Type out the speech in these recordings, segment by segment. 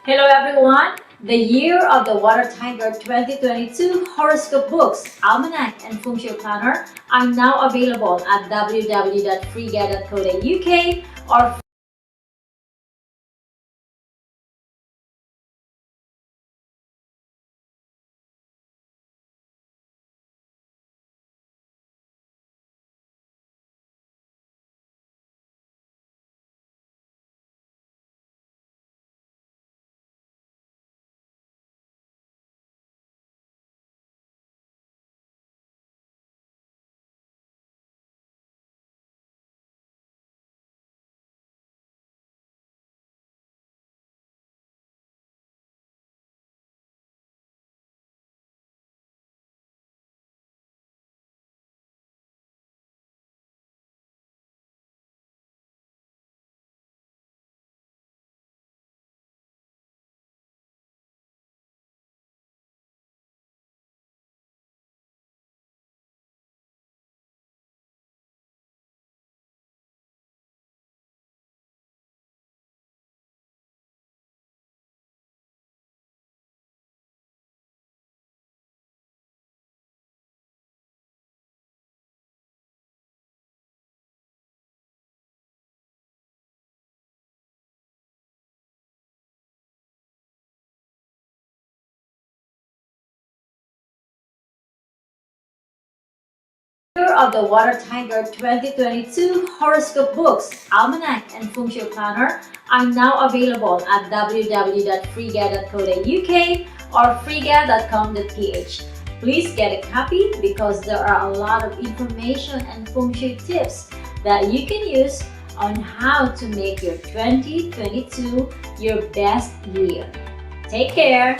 Hello everyone! The Year of the Water Tiger 2022 Horoscope Books, Almanac and Feng Shui Planner are now available at www.freeguide.co.uk or Year of the Water Tiger 2022 Horoscope Books, Almanac and Feng Shui Planner are now available at www.freeguide.co.uk or freeguide.com.ph. Please get a copy because there are a lot of information and Feng Shui tips that you can use on how to make your 2022 your best year. Take care!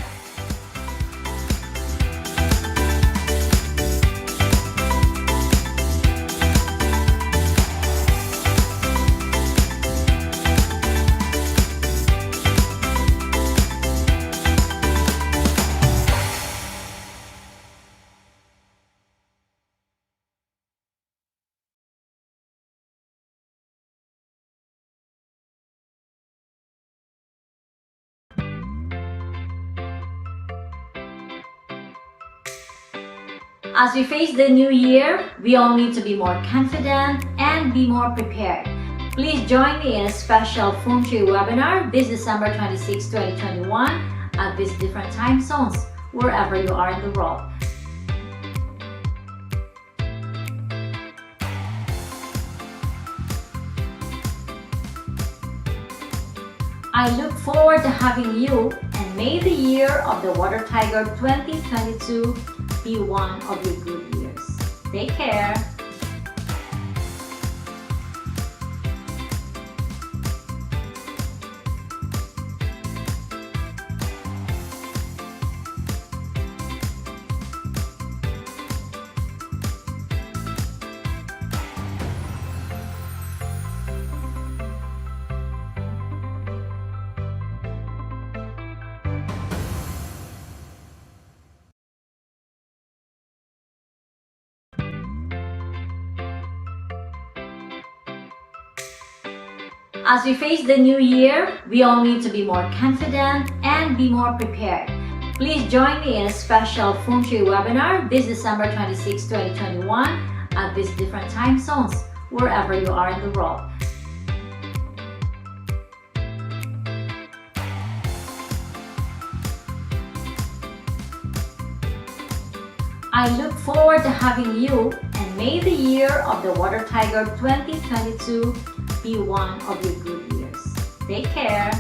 As we face the new year, we all need to be more confident and be more prepared. Please join me in a special Feng Shui webinar this December 26, 2021 at these different time zones, wherever you are in the world. I look forward to having you, and may the year of the Water Tiger 2022 be one of your good years. Take care! As we face the new year, we all need to be more confident and be more prepared. Please join me in a special Feng Shui webinar this December 26, 2021 at these different time zones, wherever you are in the world. I look forward to having you, and may the year of the Water Tiger 2022 be one of your good years. Take care!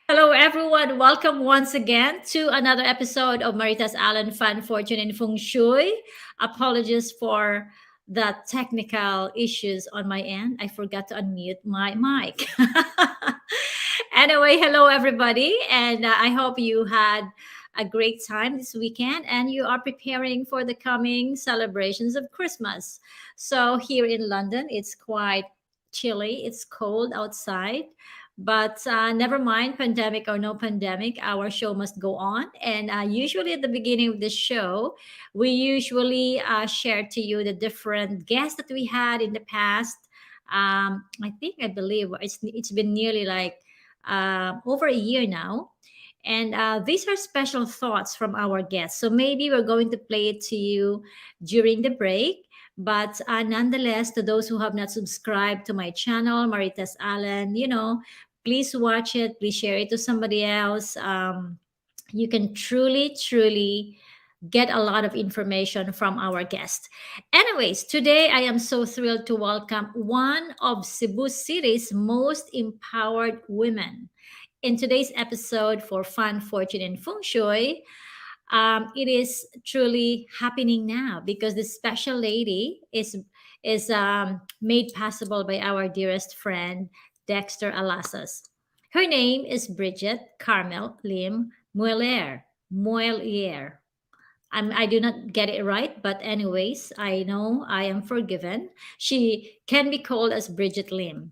Hello, everyone. Welcome once again to another episode of Marites Allen Fun Fortune in Feng Shui. Apologies for the technical issues on my end. I forgot to unmute my mic. Anyway, hello, everybody. And I hope you had a great time this weekend and you are preparing for the coming celebrations of Christmas. So, here in London, it's quite chilly, it's cold outside. But never mind, pandemic or no pandemic, our show must go on. And usually at the beginning of the show, we usually share to you the different guests that we had in the past. I believe it's been nearly like over a year now. And these are special thoughts from our guests. So maybe we're going to play it to you during the break. But nonetheless, to those who have not subscribed to my channel, Marites Allen, please watch it, please share it to somebody else. You can truly get a lot of information from our guest. Anyways, today I am so thrilled to welcome one of Cebu City's most empowered women. In today's episode for Fun, Fortune, and Feng Shui, it is truly happening now because this special lady is made possible by our dearest friend Dexter Alasas. Her name is Brigitte Carmel Lim-Mueller. Mueller. I do not get it right, but anyways, I know I am forgiven. She can be called as Brigitte Lim.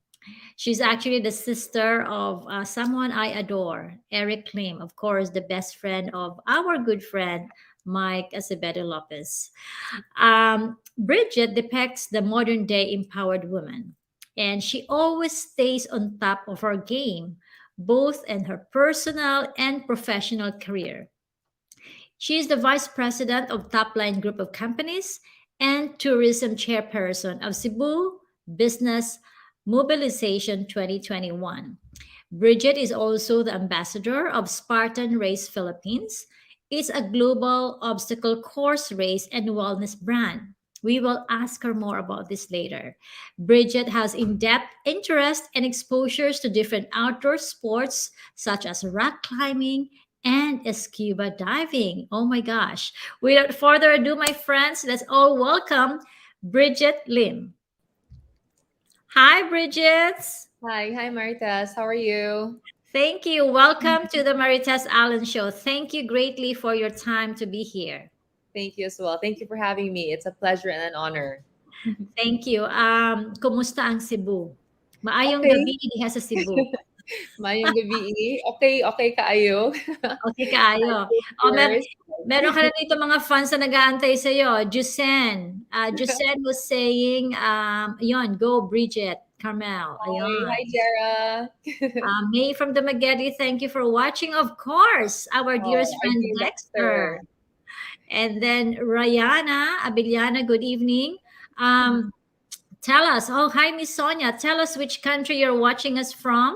She's actually the sister of someone I adore, Eric Lim, of course, the best friend of our good friend, Mike Acevedo Lopez. Bridget depicts the modern day empowered woman, and she always stays on top of her game, both in her personal and professional career. She is the vice president of Topline Group of Companies and tourism chairperson of Cebu Business Mobilization 2021. Bridget is also the ambassador of Spartan Race Philippines. It's a global obstacle course race and wellness brand. We will ask her more about this later. Bridget has in depth interest and exposures to different outdoor sports such as rock climbing and scuba diving. Oh my gosh. Without further ado, my friends, let's all welcome Bridget Lim. Hi, Bridget. Hi, Maritas. How are you? Thank you. Welcome to the Marites Allen Show. Thank you greatly for your time to be here. Thank you as well. Thank you for having me. It's a pleasure and an honor. Thank you. Kumusta ang Cebu? Maayong Okay, gabi diha sa Cebu. mayong gabi. Okay kaayo. Okay kaayo. Good Oh, yours. meron ka na dito mga fans na nag-aantay sa'yo. Jusen. Jusen was saying, yon, go Bridget Carmel. Hi, Ayun. Jera. May from the Magedi, thank you for watching. Of course, our Oh, dearest our friend dear Dexter. Dexter. And then Rayana Abiliana, good evening. Um, Tell us, oh, hi, Miss Sonia. Tell us which country you're watching us from.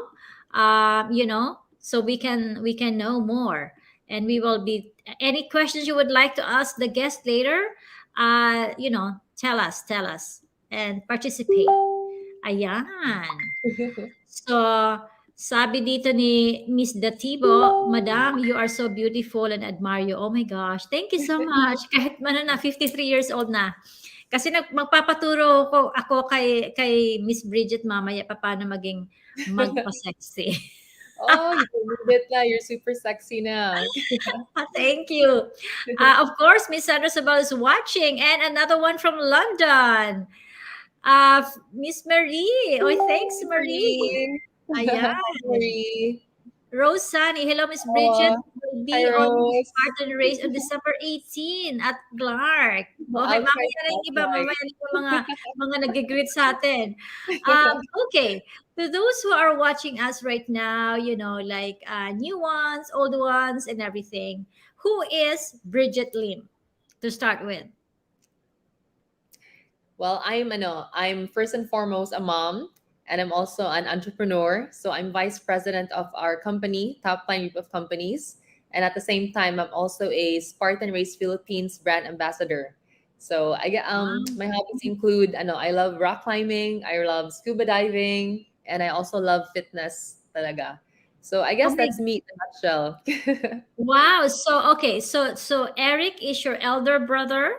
So we can know more, and we will be any questions you would like to ask the guest later. Tell us, and participate. Ayan. So, sabi dito ni Miss Datibo, Madam, you are so beautiful and admire you. Oh my gosh, thank you so much. Kahit man na, 53 years old na. Kasi magpapaturo ako kay Miss Bridget mamaya paano maging magpa-sexy. Oh, you can move it na. You're super sexy na. Thank you. Of course, Miss Sandra Sabal is watching, and another one from London. Miss Marie. Oh, thanks, Marie. Marie. Ayan. Hi, Marie. Rose Sunny. Hello, Miss Bridget. Oh, Will hi, be on the Rose. Spartan race on December 18 at Clark. Okay, Outside mamaya na yung iba. spotlight. Mamaya na yung mga nag-greet sa atin. Okay, to those who are watching us right now, like new ones, old ones, and everything, who is Bridget Lim to start with? Well, I'm first and foremost a mom, and I'm also an entrepreneur. So I'm vice president of our company, Topline Group of Companies, and at the same time, I'm also a Spartan Race Philippines brand ambassador. So Wow. my hobbies include I love rock climbing, I love scuba diving, and I also love fitness talaga. So I Oh guess my, that's me in a nutshell. wow. So okay, so Eric is your elder brother,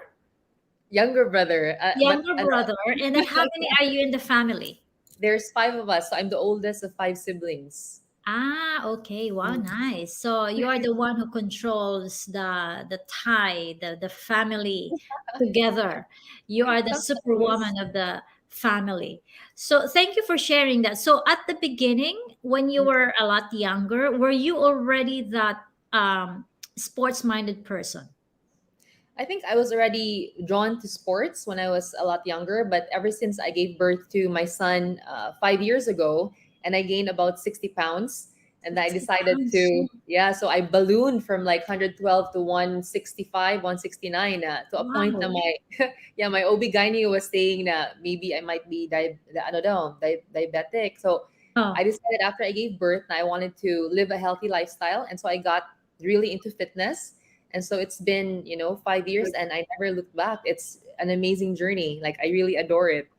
Younger brother, but younger brother, and then how many are you in the family? there's five of us, so I'm the oldest of five siblings. Ah, okay. Wow, Mm. nice. So you are the one who controls the tie, the family together. You are the Sometimes. superwoman of the family. So thank you for sharing that. So at the beginning, when you were a lot younger, were you already that sports-minded person? I think I was already drawn to sports when I was a lot younger, but ever since I gave birth to my son 5 years ago, and I gained about 60 pounds, and I 60 decided pounds. to, yeah, so I ballooned from like 112 to 165, 169 to a point that Wow. yeah, my OB-GYN was saying that maybe I might be ano daw, diabetic. So I Oh. decided after I gave birth, I wanted to live a healthy lifestyle. And so I got really into fitness, and so it's been, 5 years and I never looked back. It's an amazing journey. Like I really adore it.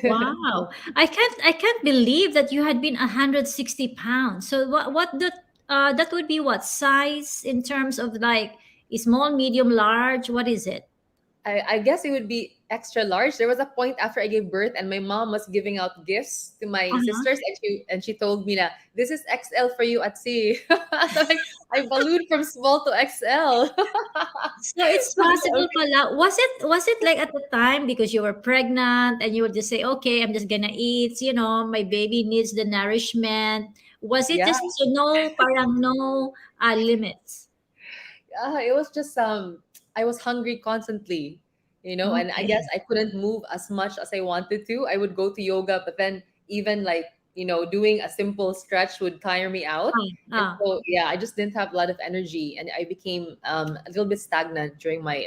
Wow. I can't believe that you had been 160 pounds. So that would be what size in terms of like small, medium, large? What is it? I guess it would be extra large. There was a point after I gave birth and my mom was giving out gifts to my Uh-huh. sisters, and she told me that this is XL for you at sea. So like I ballooned from small to XL. So it's possible pala. Was it like at the time because you were pregnant and you would just say, "Okay, I'm just gonna eat, my baby needs the nourishment." Was it Yeah. just so no parang no limits? It was just I was hungry constantly, and I guess Okay. I couldn't move as much as I wanted to. I would go to yoga, but then even like, doing a simple stretch would tire me out. Ah, And ah. so yeah, I just didn't have a lot of energy, and I became a little bit stagnant during my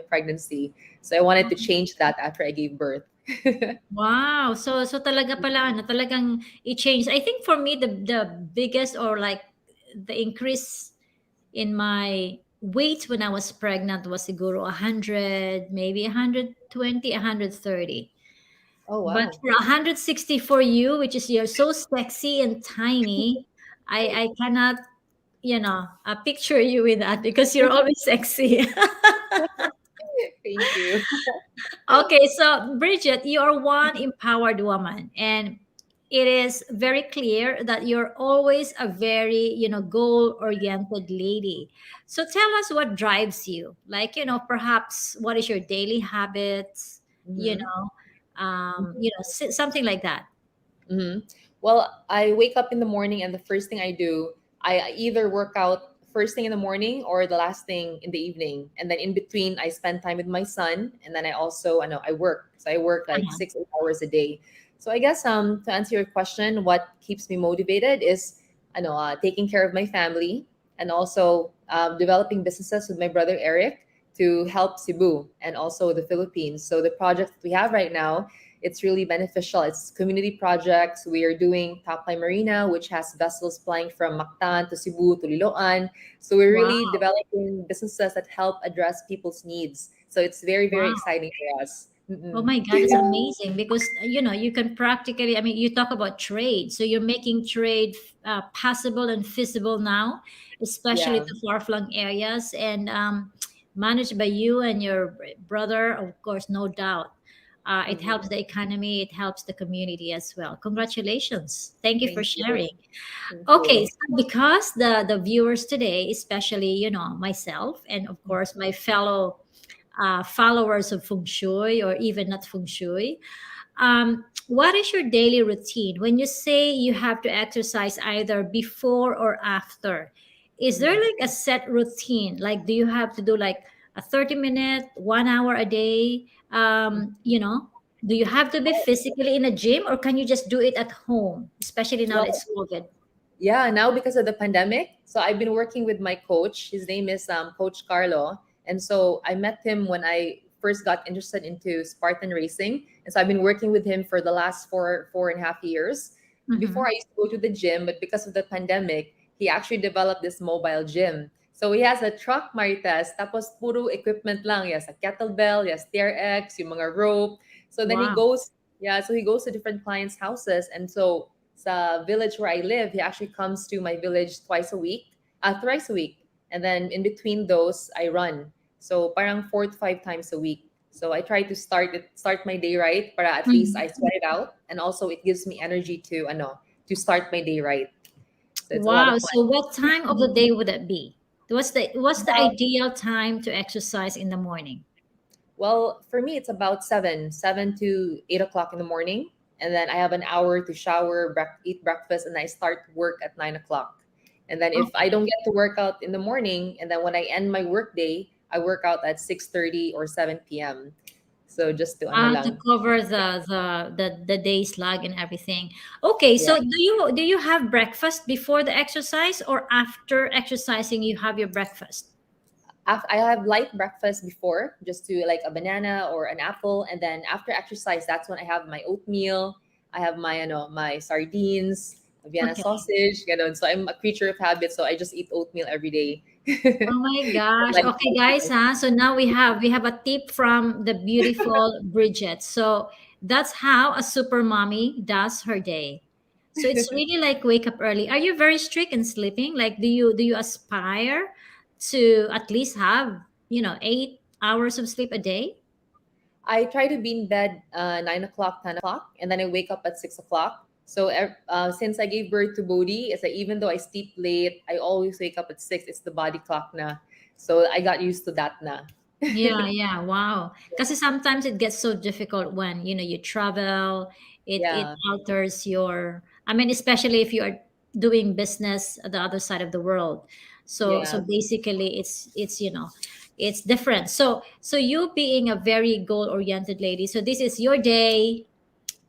pregnancy. So I wanted to change that after I gave birth. Wow. So talaga pala ano, talagang i-change. I think for me the biggest or like the increase in my weight when I was pregnant was siguro 100, maybe 120, 130. Oh But wow. for 160 for you, which is you're so sexy and tiny, I cannot, picture you with that because you're always sexy. Thank you. Okay, so Bridget, you are one empowered woman, and it is very clear that you're always a very, goal-oriented lady. So tell us what drives you. Like, perhaps what is your daily habits, Hmm. something like that. Hmm. Well, I wake up in the morning, and the first thing I do, I either work out first thing in the morning or the last thing in the evening, and then in between, I spend time with my son, and then I also, I know, I work. So I work like Uh-huh. 6 8 hours a day. So I guess to answer your question, what keeps me motivated is, I know, taking care of my family, and also developing businesses with my brother Eric to help Cebu and also the Philippines. So the project that we have right now, it's really beneficial. It's community projects. We are doing Topline Marina, which has vessels flying from Mactan to Cebu to Liloan. So we're Wow. really developing businesses that help address people's needs. So it's very, very Wow. exciting for us. Oh Mm-mm. my God, it's amazing because you can practically. I mean, you talk about trade, so you're making trade possible and feasible now, especially Yeah. the far-flung areas, and managed by you and your brother, of course, no doubt. It helps Mm-mm. the economy, it helps the community as well. Congratulations! Thank you for Thank you. sharing. Thank Okay, you. so because the viewers today, especially myself and of course my fellow followers of feng shui or even not feng shui. What is your daily routine when you say you have to exercise either before or after? Is there Mhm. like a set routine? Like, do you have to do like a 30-minute, 1 hour a day? Do you have to be physically in a gym or can you just do it at home, especially now that Well, it's COVID? yeah, now because of the pandemic, so I've been working with my coach. His name is Coach Carlo, and so I met him when I first got interested into Spartan racing, and so I've been working with him for the last 4.5 years. Before Mm-hmm. I used to go to the gym, but because of the pandemic, he actually developed this mobile gym. So he has a truck, Marites, tapos puro equipment lang. He has a kettlebell, he has TRX, yung mga rope. So then he Wow. goes, yeah, so he goes to different clients' houses, and so sa village where I live, he actually comes to my village thrice a week. And then in between those, I run. So parang 4 to 5 times a week. So I try to start my day right, para at least Mhm. I sweat it out, and also it gives me energy to start my day right. So it's a lot of Wow. fun. So what time of the day would it be? What's the About, ideal time to exercise in the morning? well, for me, it's about 7 to 8 o'clock in the morning, and then I have an hour to shower, eat breakfast, and I start work at 9 o'clock. And then if I Okay. don't get to work out in the morning, and then when I end my work day, I work out at 6:30 or 7 p.m. So just to To lang. cover the day's lag and everything. Okay, Yeah. so do you have breakfast before the exercise or after exercising you have your breakfast? I have light breakfast before, just to like a banana or an apple, and then after exercise, that's when I have my oatmeal. I have my sardines, Vienna Okay. sausage, So I'm a creature of habit, so I just eat oatmeal every day. Oh my gosh. Like, Okay, guys, huh? So now we have a tip from the beautiful Bridget. So that's how a super mommy does her day. So it's really like wake up early. Are you very strict in sleeping? Like do you aspire to at least have, 8 hours of sleep a day? I try to be in bed 9 o'clock, 10 o'clock, and then I wake up at 6 o'clock. So since I gave birth to Bodhi, it's like even though I sleep late, I always wake up at 6. It's the body clock na. So I got used to that na. Yeah, yeah, wow. Because sometimes it gets so difficult when you travel. It Yeah, alters I mean, especially if you are doing business at the other side of the world. So yeah. basically, it's different. So you being a very goal oriented lady. So this is your day.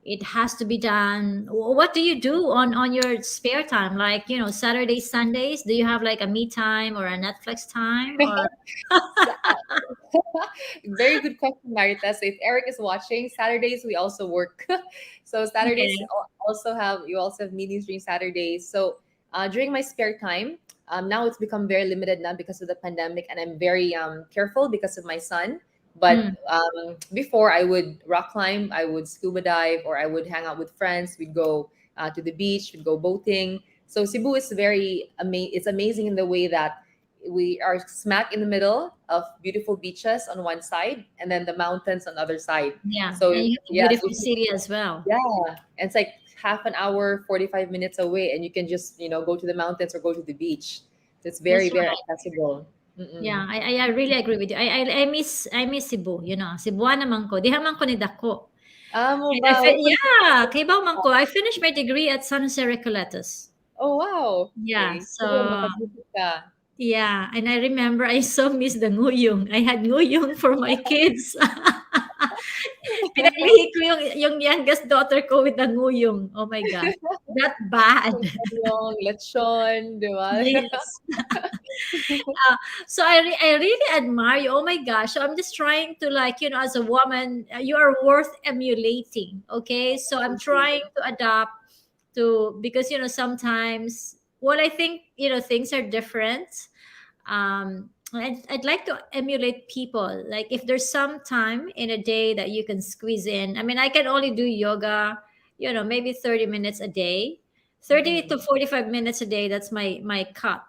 It has to be done. What do you do on your spare time? Like Saturdays, Sundays. Do you have like a me time or a Netflix time or? Very good question, Marites. So if Eric is watching, Saturdays we also work. So Saturdays Okay. you also have meetings during Saturdays. So during my spare time, now it's become very limited now because of the pandemic, and I'm very careful because of my son. But Mm. before, I would rock climb, I would scuba dive, or I would hang out with friends. We'd go to the beach, we'd go boating. So Cebu is it's amazing in the way that we are smack in the middle of beautiful beaches on one side, and then the mountains on the other side. Yeah, So and you have a yeah, beautiful city as well. yeah, and it's like half an hour, 45 minutes away, and you can just go to the mountains or go to the beach. So it's very That's very right. accessible. Mm-mm. Yeah, I really agree with you. I miss Cebu, Cebuana naman ko. Diha man ko ni dako. Mo And ba? yeah, kay man ko. I finished my degree at San Jose Recoletos. Oh wow. Yeah, Okay. So makabuti ka. yeah, and I remember I so miss the nguyong. I had nguyong for my kids. Pinaglihi ko yung youngest daughter ko with the nguyong. Oh my gosh. That bad. Yung lechon, di ba? Yes. So I really admire you. Oh my gosh. So I'm just trying to, like, as a woman, you are worth emulating. Okay. So I'm Thank you. trying to adapt to, because, sometimes, well, I think, things are different. I'd like to emulate people. Like, if there's some time in a day that you can squeeze in, I mean, I can only do yoga, maybe 30 minutes a day, 30 Mm-mm. to 45 minutes a day. That's my cut,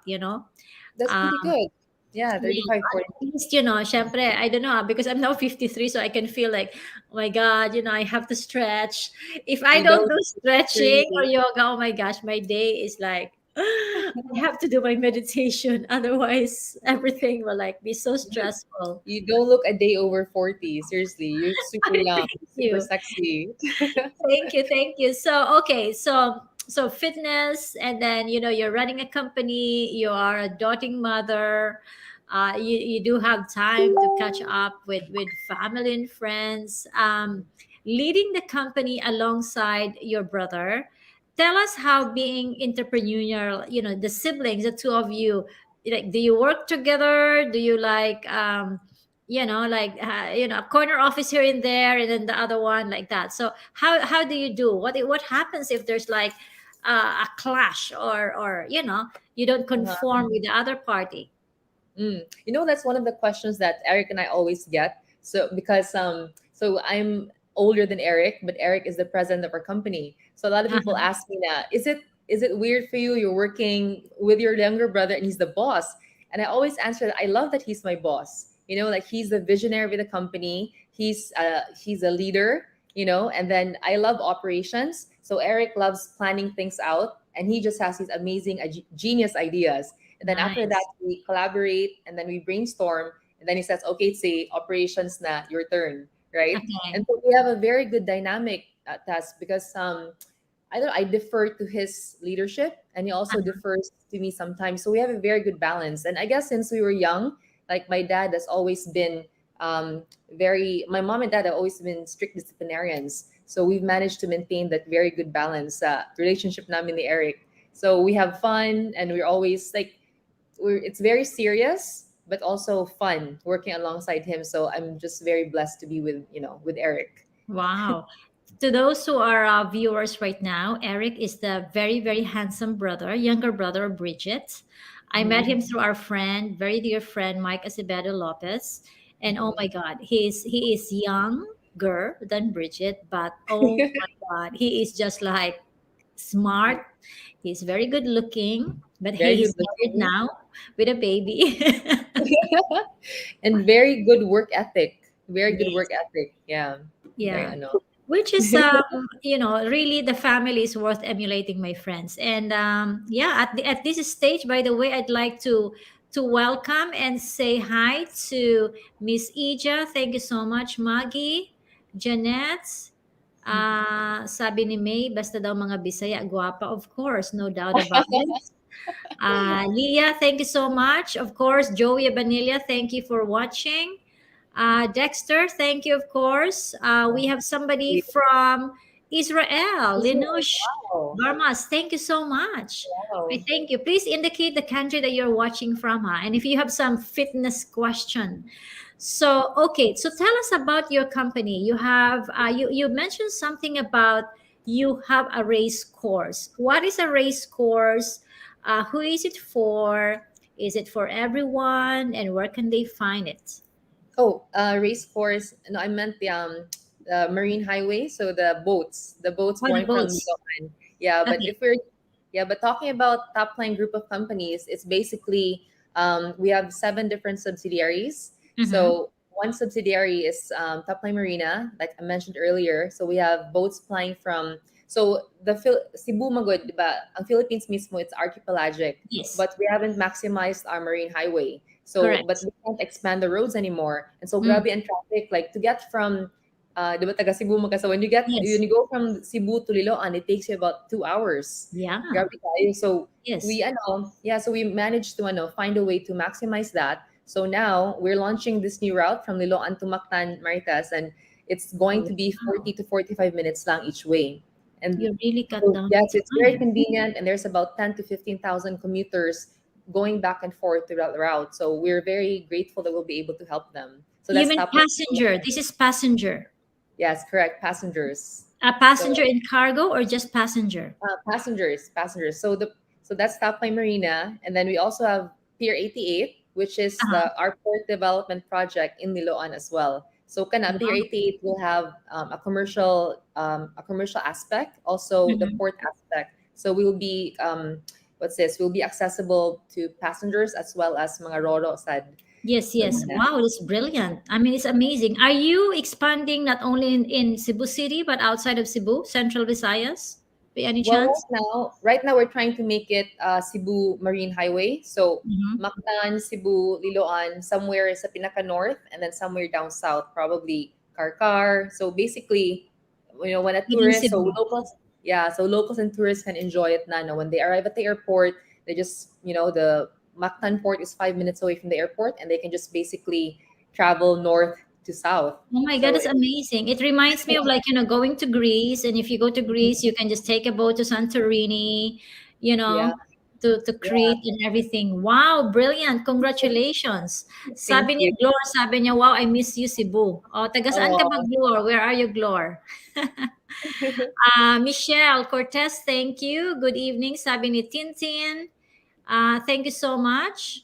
That's um, pretty good. Yeah, yeah, 35, but 40. at least, syempre, I don't know, because I'm now 53, so I can feel like, oh my God, I have to stretch. If I You don't don't do stretching or really, yoga, oh my gosh, my day is like, I have to do my meditation. Otherwise, everything will like be so you, stressful. you don't look a day over 40. Seriously, you're super young, Thank super you. sexy. Thank you, thank you. So okay, so fitness, and then you're running a company, you are a doting mother, you do have time to catch up with family and friends, leading the company alongside your brother. Tell us how being entrepreneurial, the siblings, the two of you, like, do you work together? Do you like, like, a corner office here and there, and then the other one like that? So how do you do, what happens if there's like a clash, or you don't Uh-huh. conform with the other party? That's one of the questions that Eric and I always get. So because so I'm older than Eric, but Eric is the president of our company. So a lot of people Uh-huh. ask me that, is it weird for you? You're working with your younger brother and he's the boss. And I always answer that I love that he's my boss. Like he's the visionary of the company. He's a leader, and then I love operations. So Eric loves planning things out and he just has these amazing genius ideas. And then after that Nice. we collaborate and then we brainstorm and then he says, okay, say operations na your turn, right? And Okay. so we have a very good dynamic task because I defer to his leadership and he also Uh-huh. defers to me sometimes. So we have a very good balance. And I guess since we were young, like my dad has always been my mom and dad have always been strict disciplinarians. So we've managed to maintain that very good balance relationship namin ni Eric. So we have fun and we're always like it's very serious but also fun working alongside him. So I'm just very blessed to be with Eric. Wow. To those who are viewers right now, Eric is the very, very handsome brother, younger brother of Bridget. I met him Mhm. through our friend, very dear friend, Mike Acevedo Lopez. And oh my Mhm. God, he is younger than Bridget, but oh my God, he is just like smart. He's very good looking, but Very he good is married looking. now with a baby. And very good work ethic. Very good work Yes. ethic. Yeah. Very Yeah. ano. Which is really the family is worth emulating, my friends. And yeah, at this stage, by the way, I'd like to welcome and say hi to Miss Ija. Thank you so much, Maggie, Jeanette. Sabi ni May, basta daw mga Bisaya, guwapa, of course, no doubt about it. Leah, thank you so much. Of course, Joey Abanilla, thank you for watching. Dexter, thank you, of course. We have somebody from Israel, Israel. Linush Wow. Barmas. Thank you so much. I Wow. thank you. Please indicate the country that you're watching from, and if you have some fitness question. So, okay, so tell us about your company. You have you mentioned something about you have a race course. What is a race course? Who is it for? Is it for everyone? And where can they find it? Oh, race course. No, I meant the marine highway. So the boats Oh, the going from boats. Bulacan. Yeah, but Okay. talking about top line group of companies, it's basically we have 7 different subsidiaries. Mm-hmm. So one subsidiary is Top Line Marina, like I mentioned earlier. So we have boats plying from Cebu Magod, diba? Ang Philippines mismo, it's archipelagic, Yes, but we haven't maximized our marine highway. So, but correct. we can't expand the roads anymore. And so, Mm, grabe ang traffic. Like, to get from, di ba, taga Cebu man ka. So, when yes. you go from Cebu to Liloan, it takes you about 2 hours. Yeah. Grabe tayo. So, Yes. so we managed to, find a way to maximize that. So now, we're launching this new route from Liloan to Mactan, Marites, and it's going Oh, to be wow. 40 to 45 minutes lang each way. And You really cut so, down yes, the it's very time. convenient, and there's about 10 to 15,000 commuters going back and forth throughout the route. So we're very grateful that we'll be able to help them. So You that's mean top line. passenger? This is passenger. Yes, correct. Passengers. A So passenger in cargo or just passenger? passengers. So that's Top Line Marina, and then we also have Pier 88, which is Uh-huh. our port development project in Niloan as well. So kana Pier Wow. 88 will have a commercial aspect, also the Mhm. port aspect. So we'll be what's this? We'll be accessible to passengers as well as mga roro sad. Yes, So yes. yeah. Wow, it's brilliant. I mean, it's amazing. Are you expanding not only in Cebu City, but outside of Cebu, Central Visayas, by any Well, chance? right now we're trying to make it Cebu Marine Highway. So Mm-hmm. Mactan, Cebu, Liloan, somewhere sa pinaka north, and then somewhere down south, probably Karkar. So basically, when a Within tourist, so Cebu. locals, yeah, so locals and tourists can enjoy it na. No? When they arrive at the airport, they just, the Mactan port is 5 minutes away from the airport, and they can just basically travel north to south. Oh my God, So that's amazing. It reminds me of like, going to Greece. And if you go to Greece, you can just take a boat to Santorini, you yeah, know, to yeah. Crete and everything. Wow, brilliant. Congratulations. Thank Sabi ni you. Glor, sabi niya, wow, I miss you, Cebu. Oh, taga saan ka ba, Oh. Glor? Where are you, Glor? Michelle Cortez, thank you. Good evening, sabi ni Tintin. Thank you so much.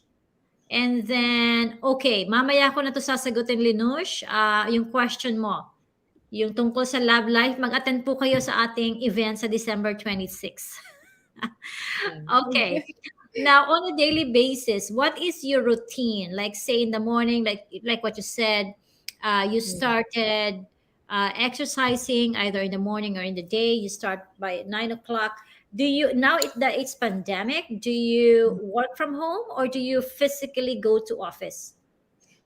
And then, okay, mamaya ko na to sasagutin, Linush, yung question mo. yung tungkol sa love life, mag-attend po kayo sa ating event sa December 26. Okay. Now, on a daily basis, what is your routine? Like, say in the morning, like what you said, you started exercising either in the morning or in the day. You start by 9 o'clock. Do you now that it's pandemic? Do you work from home or do you physically go to office?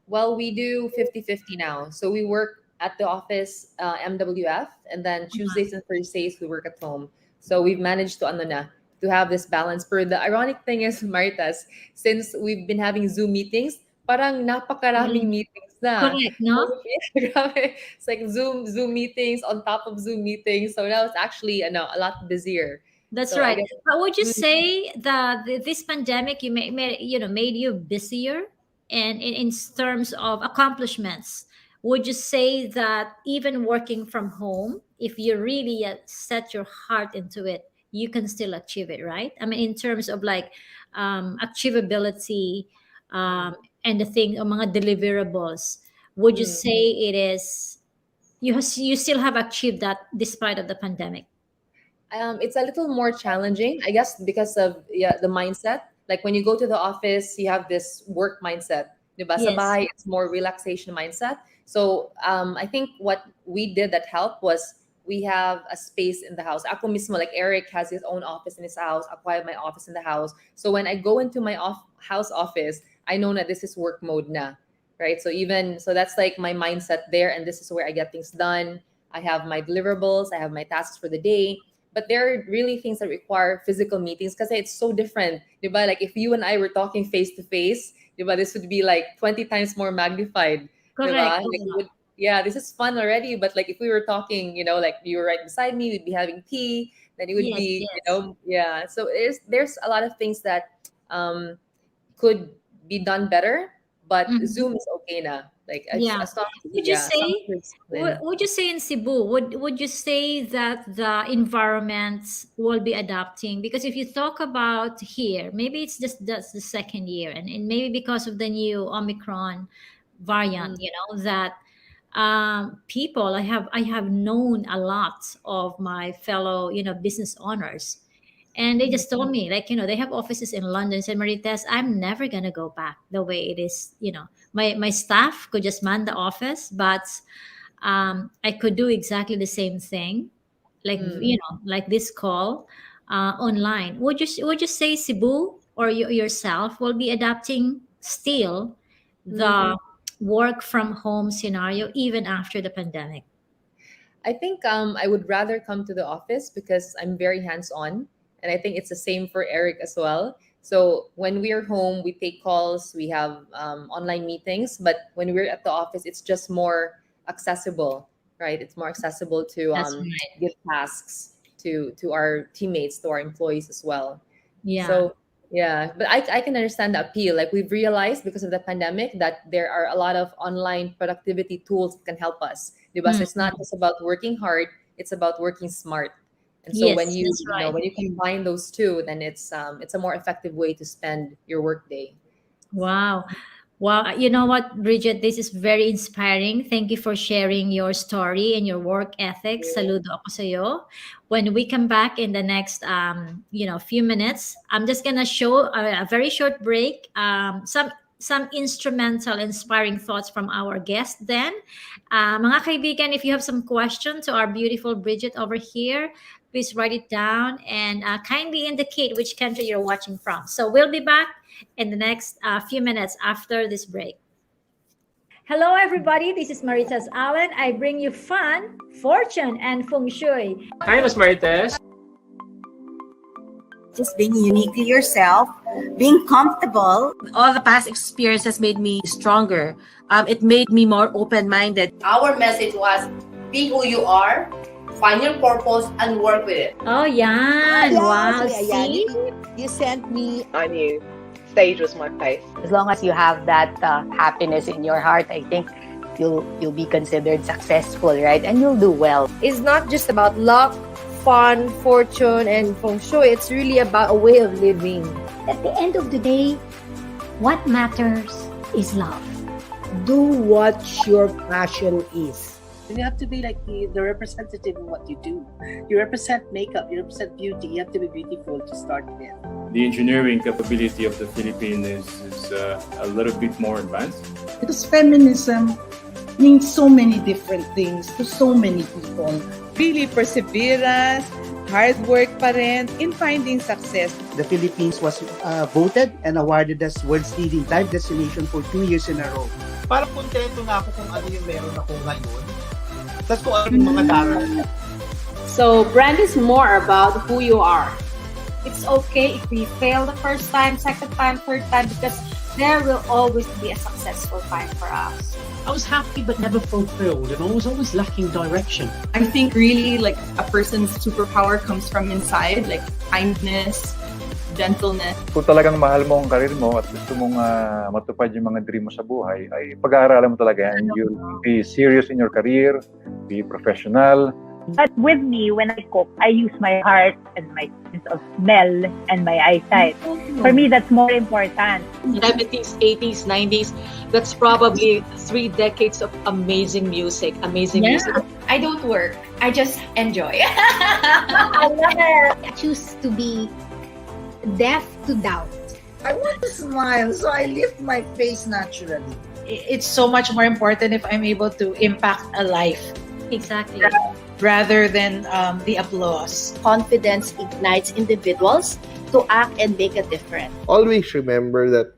Well, we do 50-50 now. So we work at the office, MWF, and then Tuesdays and Thursdays we work at home. So we've managed to, ano na, to have this balance. But the ironic thing is, Marites, since we've been having Zoom meetings, parang napakaraming meetings na. Correct, no? Grabe. It's like Zoom meetings on top of Zoom meetings. So now it's actually a lot busier. That's So I right. guess But would you mm, say that this pandemic made you busier, and in terms of accomplishments, would you say that even working from home, if you really set your heart into it, you can still achieve it, right? I mean, in terms of like achievability, mm, um, and the thing among deliverables, would you mm. say it is you still have achieved that despite of the pandemic? It's a little more challenging, I guess, because of the mindset. Like when you go to the office, you have this work mindset. Diba? Sa Yes. bahay, it's more relaxation mindset. So I think what we did that helped was we have a space in the house. Ako mismo, like Eric has his own office in his house. Ako have my office in the house. So when I go into my house office, I know that this is work mode na, right? So that's like my mindset there, and this is where I get things done. I have my deliverables. I have my tasks for the day. But there are really things that require physical meetings because it's so different. Diba? Like if you and I were talking face to face, diba, this would be like 20 times more magnified. Correct. Diba? Like yeah, this is fun already. But like if we were talking, like you were right beside me, we'd be having tea, then it would Yes, be, yes. yeah. So there's a lot of things that could be done better, but Mhm. Zoom is okay na. Like Yeah. as long as, Would you yeah, as long as say we're disciplined. would you say in Cebu, would you say that the environments will be adapting? Because if you talk about here, maybe it's just that's the second year, and maybe because of the new Omicron variant, Mm, that people I have known a lot of my fellow business owners, and they mm, just told me, like, they have offices in London. Said, Marites, I'm never gonna go back the way it is. My staff could just man the office, but I could do exactly the same thing, like mm, like this call online. Would you say Cebu or yourself will be adapting still mm. the work from home scenario even after the pandemic? I think I would rather come to the office because I'm very hands on. And I think it's the same for Eric as well. So when we are home, we take calls, we have online meetings. But when we're at the office, it's just more accessible, right? It's more accessible to That's right. give tasks to our teammates, to our employees as well. Yeah. So yeah, but I can understand the appeal. Like we've realized because of the pandemic that there are a lot of online productivity tools that can help us. Diba? So Mm. it's not just about working hard, it's about working smart. And so when Yes, you that's you know right. when you combine those two, then it's a more effective way to spend your workday. Wow. Wow. You know what, Bridget? This is very inspiring. Thank you for sharing your story and your work ethic. Saludo ako sa'yo. When we come back in the next, few minutes, I'm just gonna show a very short break. Some instrumental, inspiring thoughts from our guest. Then, mga kaibigan, if you have some questions to our beautiful Bridget over here, please write it down and kindly indicate which country you're watching from. So we'll be back in the next few minutes after this break. Hello, everybody. This is Marites Allen. I bring you fun, fortune, and feng shui. Hi, Miss Marites. Just being uniquely yourself, being comfortable. All the past experiences made me stronger. It made me more open-minded. Our message was be who you are, find your purpose, and work with it. Oh, yan. Wow. See? You sent me. I knew stage was my place. As long as you have that happiness in your heart, I think you'll be considered successful, right? And you'll do well. It's not just about luck, fun, fortune, and feng shui. It's really about a way of living. At the end of the day, what matters is love. Do what your passion is. You have to be like the representative of what you do. You represent makeup, you represent beauty. You have to be beautiful to start with. The engineering capability of the Philippines is a little bit more advanced. Because feminism means so many different things to so many people. Really perseverance, hard work pa rin in finding success. The Philippines was voted and awarded as world's leading dive destination for 2 years in a row. Parang kontento na ako kung ano yung meron ako ngayon. Tapos kung ano yung mga darating. So brand is more about who you are. It's okay if we fail the first time, second time, third time, because there will always be a successful time for us. I was happy but never fulfilled, and I was always lacking direction. I think really like a person's superpower comes from inside, like kindness, gentleness. Kung talagang mahal mo ang karir mo at gusto mong matupad yung mga dream mo sa buhay, ay pag-aaralan mo talaga yan. You'll be serious in your career, be professional. But with me, when I cook, I use my heart and my sense of smell and my eyesight. For me, that's more important. 70s, 80s, 90s, that's probably 3 decades of amazing music. Music. I don't work. I just enjoy. I love it. I choose to be deaf to doubt. I want to smile, so I lift my face naturally. It's so much more important if I'm able to impact a life. Exactly. Rather than the applause. Confidence ignites individuals to act and make a difference. Always remember that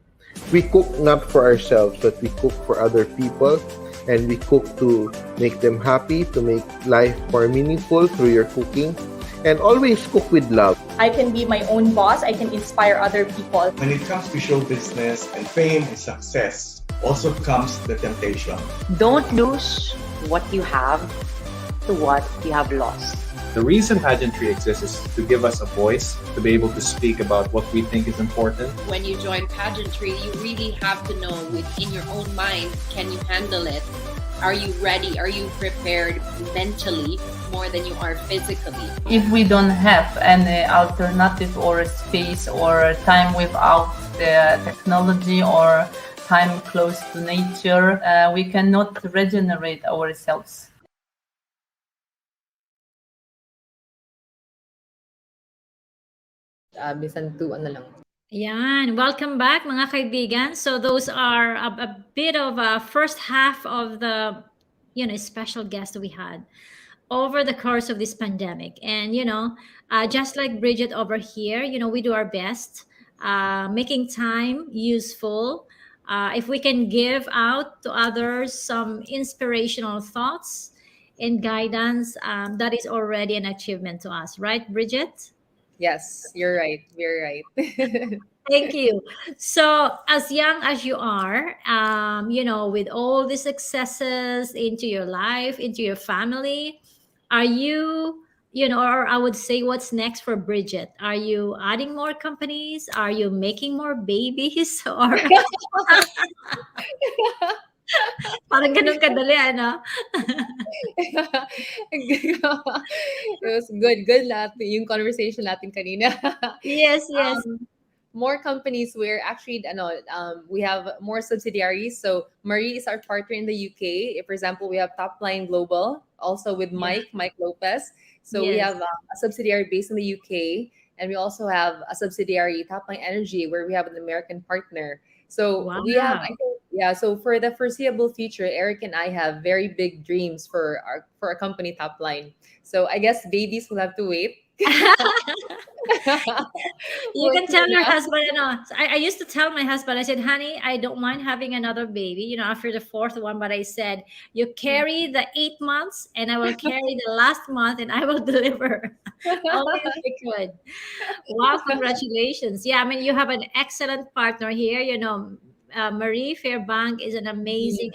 we cook not for ourselves, but we cook for other people, and we cook to make them happy, to make life more meaningful through your cooking, and always cook with love. I can be my own boss. I can inspire other people. When it comes to show business and fame and success, also comes the temptation. Don't lose what you have to what you have lost. The reason pageantry exists is to give us a voice, to be able to speak about what we think is important. When you join pageantry, you really have to know within your own mind, can you handle it? Are you ready? Are you prepared mentally more than you are physically? If we don't have any alternative or space or time without the technology or time close to nature, we cannot regenerate ourselves. Bisan 2 ano lang. Yan. Welcome back, mga kaibigan. So those are a bit of a first half of the, special guest we had over the course of this pandemic. And, just like Brigitte over here, we do our best, making time useful. If we can give out to others some inspirational thoughts and guidance, that is already an achievement to us. Right, Brigitte? Yes, you're right. You're right. Thank you. So, as young as you are, with all the successes into your life, into your family, are you, or I would say, what's next for Brigitte? Are you adding more companies? Are you making more babies? Or parang ganun kadali, ano? It was good. Good lahat yung conversation natin kanina. Yes. More companies. We're actually, we have more subsidiaries. So Marie is our partner in the UK. For example, we have Topline Global, also with Mike Lopez. So we have a subsidiary based in the UK. And we also have a subsidiary, Topline Energy, where we have an American partner. So we have, so for the foreseeable future, Eric and I have very big dreams for our company Topline. So I guess babies will have to wait. You can tell your husband, I used to tell my husband, I said, honey, I don't mind having another baby, after the 4th one, but I said, you carry the 8 months and I will carry the last month and I will deliver. Only if I could. Wow, congratulations. Yeah, I mean, you have an excellent partner here, Marie Fairbank is an amazing,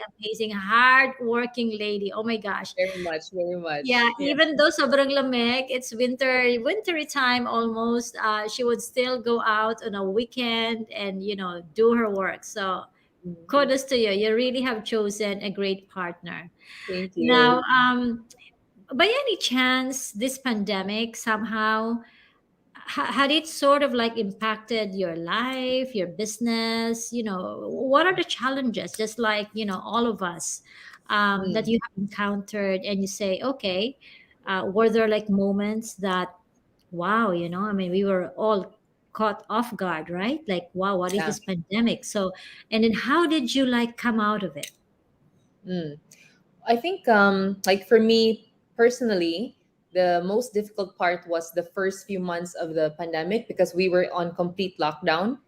hard-working lady. Oh my gosh. Very much. Yeah, even though sobrang lamig, it's wintry time almost, she would still go out on a weekend and, do her work. So kudos to you. You really have chosen a great partner. Thank you. Now, by any chance, this pandemic somehow, had it sort of like impacted your life, your business? What are the challenges? Just like, all of us, that you have encountered, and you say, okay, were there like moments that, wow, I mean, we were all caught off guard, right? Like, wow, what is Yeah. this pandemic? So, and then how did you like come out of it? I think like for me personally, the most difficult part was the first few months of the pandemic because we were on complete lockdown.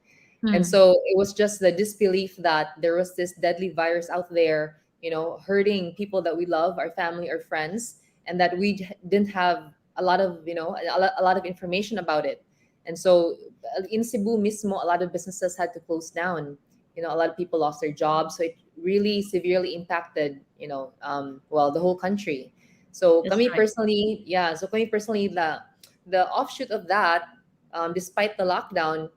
And so it was just the disbelief that there was this deadly virus out there, hurting people that we love, our family, our friends, and that we didn't have a lot of, a lot of information about it. And so in Cebu mismo, a lot of businesses had to close down. A lot of people lost their jobs. So it really severely impacted, well, the whole country. So That's kami right. personally, the offshoot of that, despite the lockdown,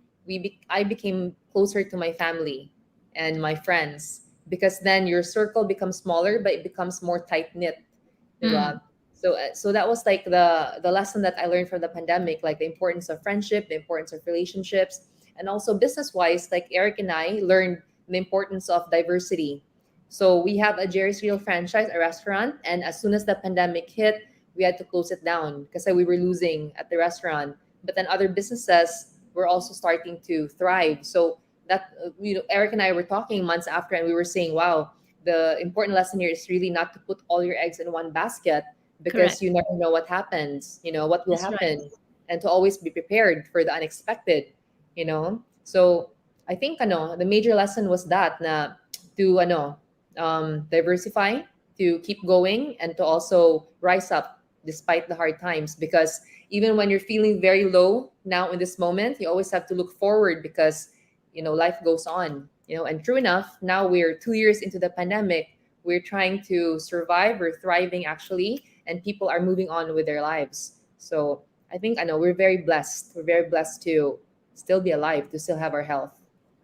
I became closer to my family and my friends, because then your circle becomes smaller, but it becomes more tight knit. So that was like the lesson that I learned from the pandemic, like the importance of friendship, the importance of relationships, and also business wise, like Eric and I learned the importance of diversity. So we have a Jerry's Real franchise, a restaurant, and as soon as the pandemic hit, we had to close it down because we were losing at the restaurant. But then other businesses were also starting to thrive. So that Eric and I were talking months after, and we were saying, wow, the important lesson here is really not to put all your eggs in one basket, because Correct. you never know what happens, what will That's right. happen, and to always be prepared for the unexpected. So I think the major lesson was that na to diversify, to keep going, and to also rise up despite the hard times, because even when you're feeling very low now in this moment, you always have to look forward, because life goes on. And true enough, now we're 2 years into the pandemic, we're trying to survive, we're thriving actually, and people are moving on with their lives. So I think we're very blessed to still be alive, to still have our health.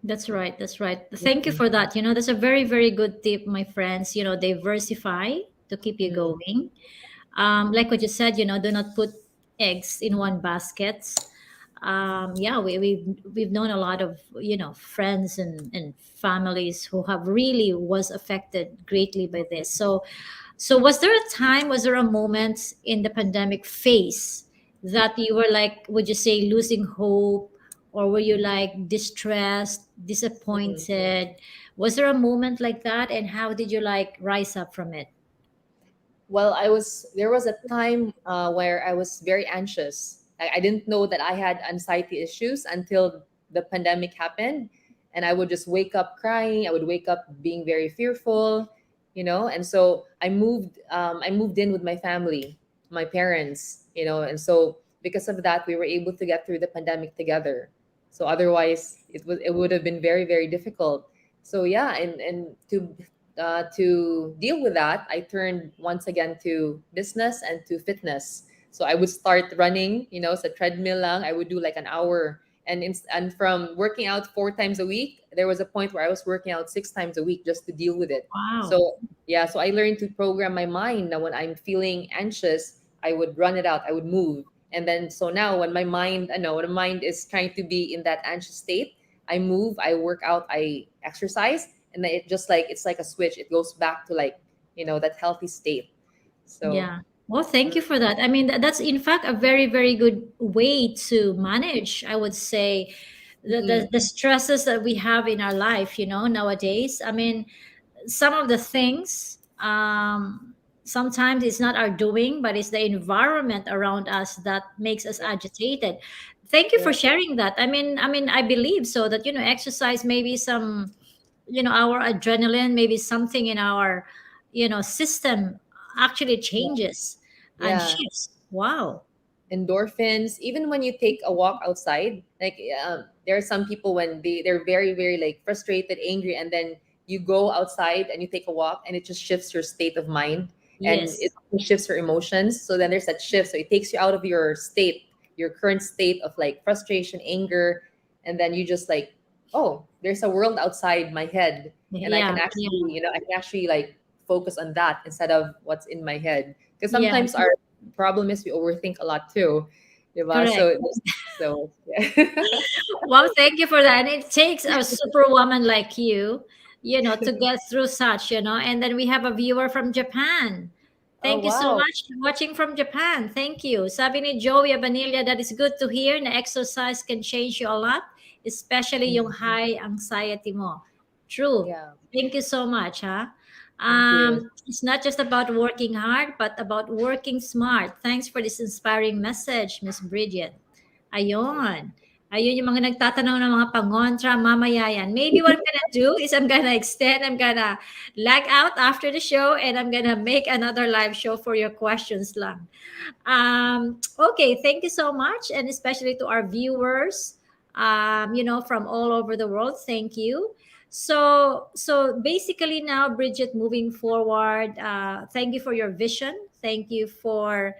That's right. That's right. Thank you for that. That's a very, very good tip, my friends. Diversify to keep you going. Like what you said, do not put eggs in one basket. Yeah, we've known a lot of friends and families who have really was affected greatly by this. So was there a time, was there a moment in the pandemic phase that you were like, would you say, losing hope, or were you like distressed, disappointed? Was there a moment like that, and how did you like rise up from it? Well, there was a time where I was very anxious. I didn't know that I had anxiety issues until the pandemic happened. And I would just wake up crying. I would wake up being very fearful, and so I moved in with my family, my parents, and so because of that, we were able to get through the pandemic together. So otherwise it would have been very, very difficult. So yeah, and to deal with that, I turned once again to business and to fitness. So I would start running, sa treadmill lang. I would do like an hour. And from working out 4 times a week, there was a point where I was working out 6 times a week just to deal with it. Wow. So yeah, so I learned to program my mind. Now when I'm feeling anxious, I would run it out. I would move. And then so now when my mind, when the mind is trying to be in that anxious state, I move, I work out, I exercise, and then it's like a switch. It goes back to that healthy state. So Yeah. Well, thank you for that. I mean, that's in fact a very, very good way to manage, I would say, the stresses that we have in our life, nowadays. I mean, some of the things, sometimes it's not our doing, but it's the environment around us that makes us agitated. Thank you for sharing that. I mean, I believe so that, exercise, maybe some, our adrenaline, maybe something in our, system actually changes and yeah, shifts. Wow. endorphins. Even when you take a walk outside, like there are some people when they're very, very like frustrated, angry, and then you go outside and you take a walk, and it just shifts your state of mind, and Yes. it shifts your emotions. So then there's that shift. So it takes you out of your state, your current state of like frustration, anger, and then you just like, oh, there's a world outside my head, and Yeah. I can actually like focus on that instead of what's in my head. Because Yeah. sometimes our problem is we overthink a lot too. Diba? Correct. So yeah. Well, thank you for that. And it takes a superwoman like you to get through such, and then we have a viewer from Japan. Oh, Thank you so wow. much for watching from Japan. Thank you. Sabi ni Joey Abanilla, that is good to hear na exercise can change you a lot, especially yung high anxiety mo. True. Yeah. Thank you so much, ha? Thank you. It's not just about working hard, but about working smart. Thanks for this inspiring message, Miss Bridget. Ayun. Ayun yung mga nagtatanong ng mga pangontra, mamaya yan. Maybe what I'm gonna do is I'm gonna lag out after the show and I'm gonna make another live show for your questions lang. Okay, thank you so much, and especially to our viewers, from all over the world. Thank you. So basically now, Bridget, moving forward, thank you for your vision. Thank you for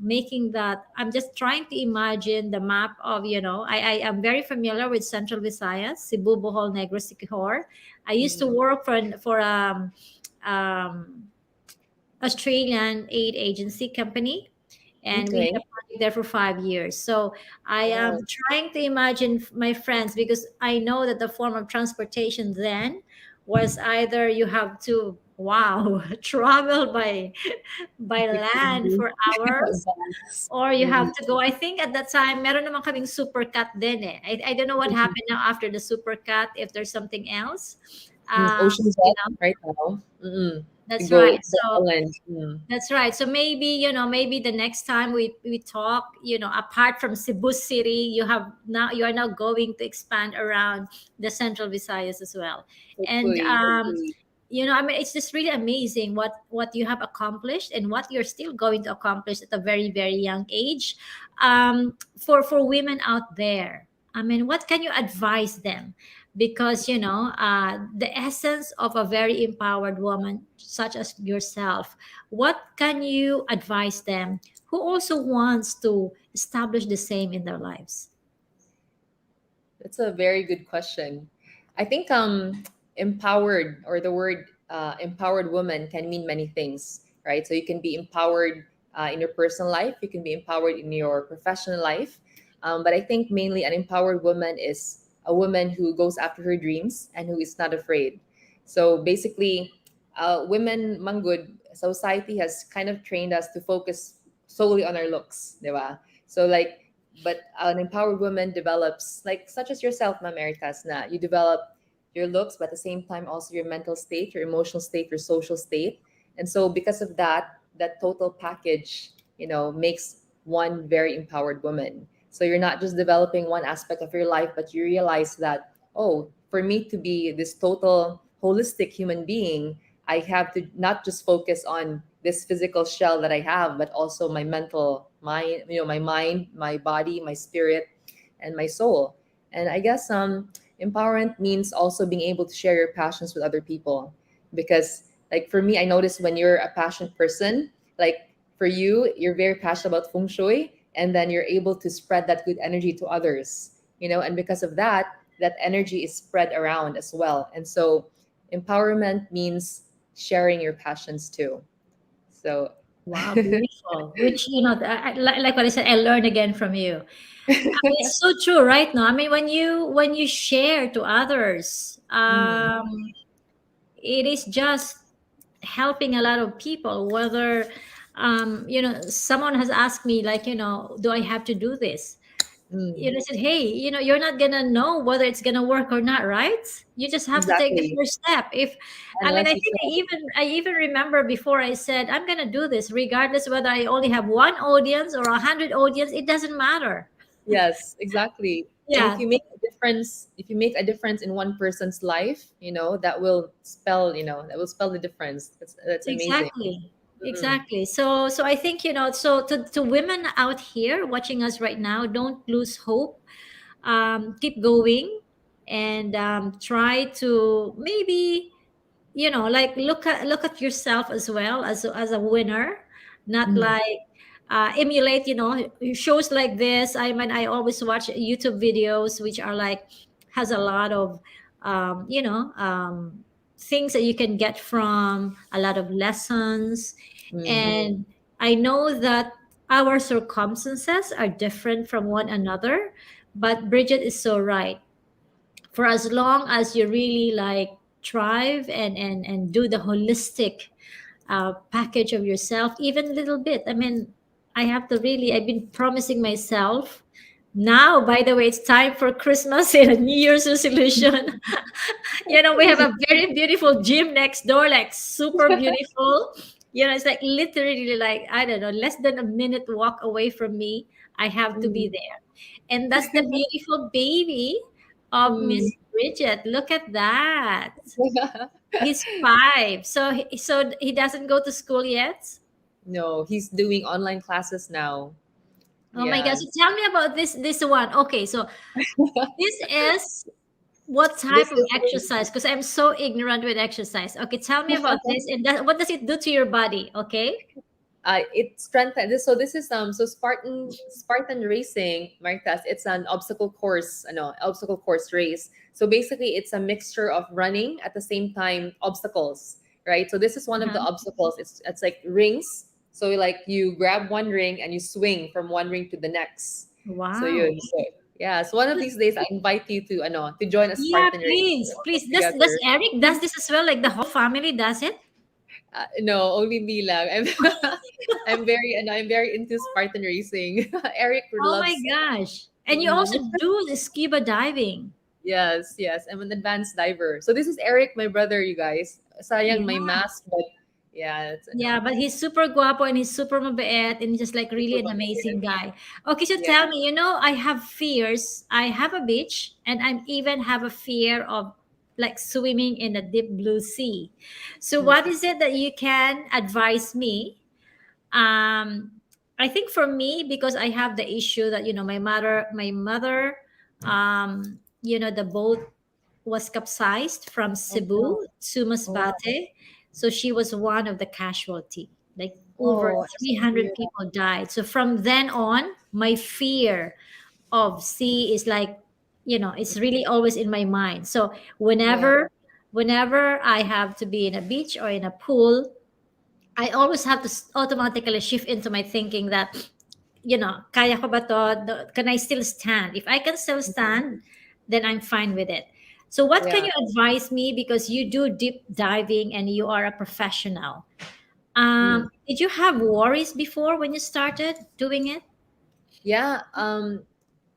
making that. I'm just trying to imagine the map of, I am very familiar with Central Visayas, Cebu, Bohol, Negros, Siquijor. I used to work for Australian aid agency company, and we Okay. have worked there for 5 years. So I am trying to imagine my friends, because I know that the form of transportation then was either you have to travel by land for hours, or you have to go. I think at that time meron naman kaming supercut din eh. I don't know what happened now after the supercut, if there's something else. Ocean You Jet know, right now. that's To go right. to the So island. that's right. So maybe the next time we talk, apart from Cebu City, you are now going to expand around the Central Visayas as well. And Hopefully. it's just really amazing what you have accomplished and what you're still going to accomplish at a very, very young age. For women out there, what can you advise them? Because the essence of a very empowered woman such as yourself, what can you advise them who also wants to establish the same in their lives? That's a very good question. I think empowered, or the word empowered woman, can mean many things, right? So you can be empowered in your personal life, you can be empowered in your professional life. But I think mainly an empowered woman is a woman who goes after her dreams and who is not afraid. So basically, women, manggod, society has kind of trained us to focus solely on our looks, di ba? So but an empowered woman develops, like such as yourself, Marites, na you develop your looks, but at the same time also your mental state, your emotional state, your social state. And so because of that total package, makes one very empowered woman. So you're not just developing one aspect of your life, but you realize that, oh, for me to be this total holistic human being, I have to not just focus on this physical shell that I have, but also my mental mind, my mind, my body, my spirit, and my soul. And I guess empowerment means also being able to share your passions with other people. Because like for me, I noticed when you're a passionate person, like for you, you're very passionate about Feng Shui, and then you're able to spread that good energy to others, and because of that energy is spread around as well. And so empowerment means sharing your passions too. So Wow, beautiful. Which like what I said, I learned again from you. It's so true, right? No, when you share to others, it is just helping a lot of people. Whether someone has asked me, like, do I have to do this? I said, hey, you're not gonna know whether it's gonna work or not, right? You just have to take the Exactly. first step. And I like you think said, I even remember before I said I'm gonna do this, regardless whether I only have one audience or 100 audience, it doesn't matter. yes, exactly. And if Yeah, you make a difference in one person's life, that will spell, the difference. That's amazing. exactly. Mm. Exactly. So I think, so to women out here watching us right now, don't lose hope. Keep going, and try to maybe, like, look at yourself as well as a winner, not like emulate, shows like this. I always watch YouTube videos which are like, has a lot of things that you can get from, a lot of lessons. And I know that our circumstances are different from one another, but Bridget is so right. For as long as you really, like, thrive and do the holistic package of yourself, even a little bit. I mean, I've been promising myself. Now, by the way, it's time for Christmas and a New Year's resolution. We have a very beautiful gym next door, like super beautiful. It's like literally like, I don't know, less than a minute walk away from me. I have to be there. And that's the beautiful baby of Miss Bridget. Look at that. He's 5. So he doesn't go to school yet? No, he's doing online classes now. Oh my gosh. So tell me about this one. Okay, so this is what type of exercise? Because I'm so ignorant with exercise. Okay, tell me about this and what does it do to your body? Okay. It strengthens. So this is so Spartan racing, Marites. It's an obstacle course, obstacle course race. So basically, it's a mixture of running at the same time obstacles, right? So this is one of the obstacles. It's like rings. So like you grab one ring and you swing from one ring to the next. Wow. So one of these days I invite you to join a Spartan race. Please. Does Eric does this as well? Like the whole family does it? No, only me lang. I'm very into Spartan racing. Eric loves. Oh my gosh! And you also do the scuba diving. Yes. I'm an advanced diver. So this is Eric, my brother. You guys, sayang my mask, but yeah. But he's super guapo and he's super mabait and just like really an amazing guy. Okay, so tell me, I have fears. I have a beach and I even have a fear of like swimming in the deep blue sea. So what is it that you can advise me? I think for me, because I have the issue that my mother the boat was capsized from Cebu to Masbate. So she was one of the casualty. Like over 300 people died. So from then on, my fear of sea is like, it's really always in my mind. So whenever I have to be in a beach or in a pool, I always have to automatically shift into my thinking that, kaya ko ba to? Can I still stand? If I can still stand, then I'm fine with it. So what can you advise me, because you do deep diving and you are a professional? Did you have worries before when you started doing it? Yeah.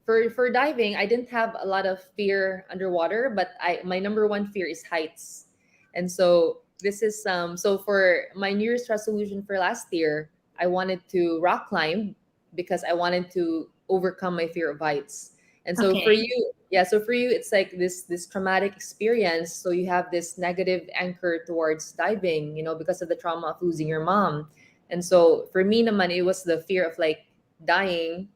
For diving, I didn't have a lot of fear underwater, but my number one fear is heights. And so this is so for my New Year's resolution for last year, I wanted to rock climb because I wanted to overcome my fear of heights. And so for you, it's like this traumatic experience. So you have this negative anchor towards diving, because of the trauma of losing your mom. And so for me naman, it was the fear of like dying,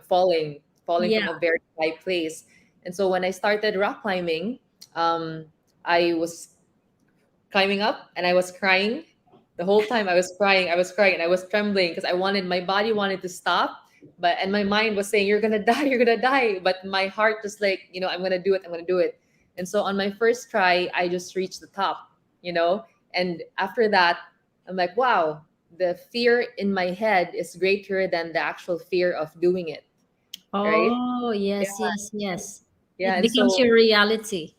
falling from a very high place. And so when I started rock climbing, I was climbing up and I was crying. The whole time I was crying and I was trembling because my body wanted to stop. And my mind was saying, you're going to die. But my heart just like, I'm going to do it. And so on my first try, I just reached the top, and after that, I'm like, wow, the fear in my head is greater than the actual fear of doing it. Oh, right? yes. Yeah. It becomes your reality.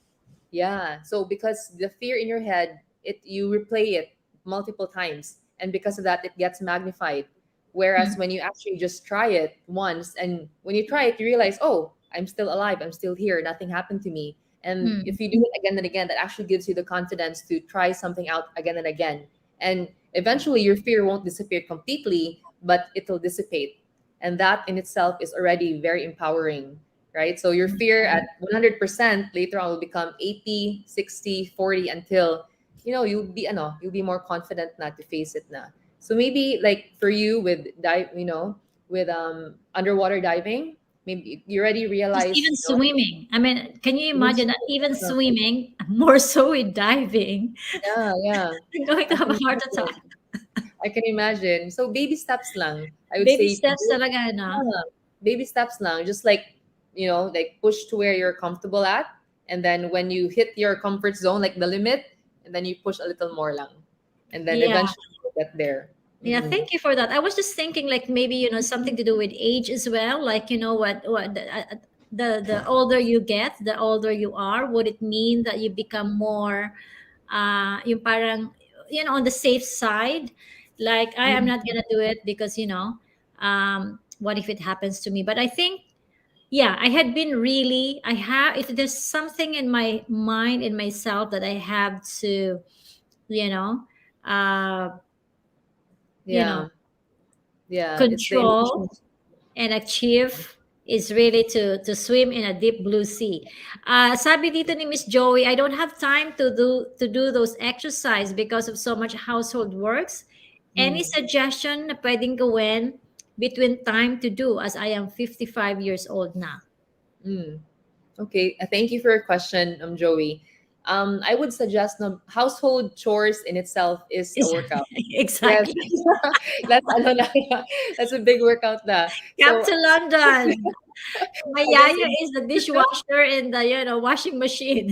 Yeah. So because the fear in your head, you replay it multiple times. And because of that, it gets magnified. Whereas when you actually just try it once, and when you try it, you realize, oh, I'm still alive. I'm still here. Nothing happened to me. And if you do it again and again, that actually gives you the confidence to try something out again and again. And eventually your fear won't disappear completely, but it'll dissipate. And that in itself is already very empowering, right? So your fear at 100% later on will become 80, 60, 40 until, you'll be more confident not to face it na. So maybe like for you with underwater diving, maybe you already realize even swimming. I mean, can you imagine that even swimming, more so with diving? Yeah. I'm going to have a heart attack. I can imagine. So baby steps lang. I would Baby say steps talaga, no? Baby steps lang. Just like, like push to where you're comfortable at. And then when you hit your comfort zone, like the limit, and then you push a little more lang. And then eventually you'll get there. Yeah, thank you for that. I was just thinking like maybe, something to do with age as well. Like, the older you get, the older you are, would it mean that you become more yung parang, on the safe side, like I am not gonna do it because what if it happens to me? But I think, yeah, I had been really, I have, if there's something in my mind, in myself, that I have to, you know uh you know Yeah. Yeah. It's the control emotions. and achieve, is really to swim in a deep blue sea. Sabi dito ni Miss Joey, I don't have time to do those exercise because of so much household works. Any suggestion na pwedeng gawin between time to do, as I am 55 years old na? Mm. Okay, thank you for your question, Joey. I would suggest household chores in itself is a workout. Yes, Exactly. that's ano na, that's a big workout na. Come So to London. My I guess yaya is the dishwasher and the washing machine.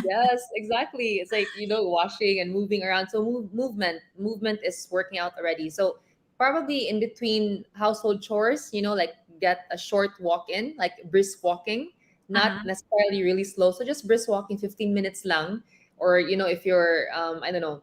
yes, exactly. It's like washing and moving around. So movement is working out already. So probably in between household chores, like get a short walk in, like brisk walking, not Uh-huh. necessarily really slow. So just brisk walking, 15 minutes lang. Or if you're I don't know,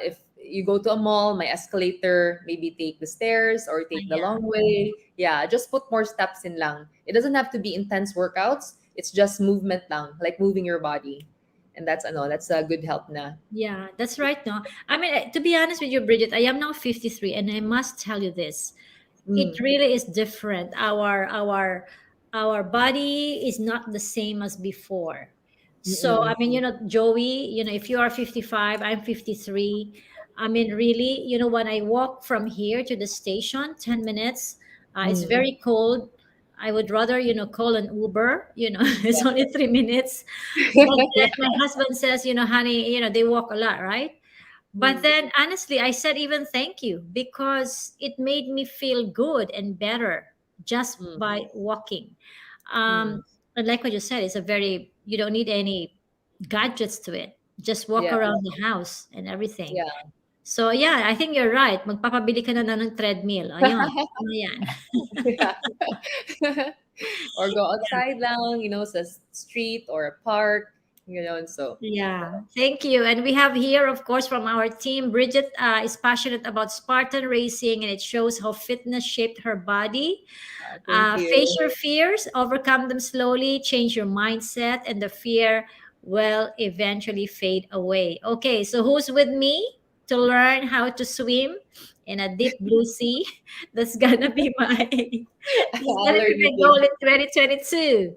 if you go to a mall, my escalator, maybe take the stairs or take the Yeah. long way. Yeah, just put more steps in lang. It doesn't have to be intense workouts. It's just movement lang, like moving your body. And that's a good help na. Yeah, that's right. No, I mean, to be honest with you, Bridget, I am now 53, and I must tell you this: it Mm. really is different. Our body is not the same as before. So I Mm-mm. mean, Joey, if you are 55, I'm 53. I mean, really, when I walk from here to the station, 10 minutes, it's Mm. very cold. I would rather, call an Uber, it's only 3 minutes. But then my husband says, honey, they walk a lot, right? But then honestly, I said even thank you, because it made me feel good and better just Mm. by walking. Mm. And like what you said, you don't need any gadgets to it. Just walk Yeah. around the house and everything. Yeah. So yeah, I think you're right. Magpapabili ka na ng treadmill. Ayun. Ano yan? Yeah. Or go outside lang, sa street or a park, and so. Yeah, thank you. And we have here, of course, from our team, Brigitte is passionate about Spartan racing, and it shows how fitness shaped her body. Thank you. Face your fears, overcome them slowly, change your mindset, and the fear will eventually fade away. Okay, so who's with me to learn how to swim in a deep blue sea? That's gonna be that's I'll gonna be learn my with goal you. in 2022.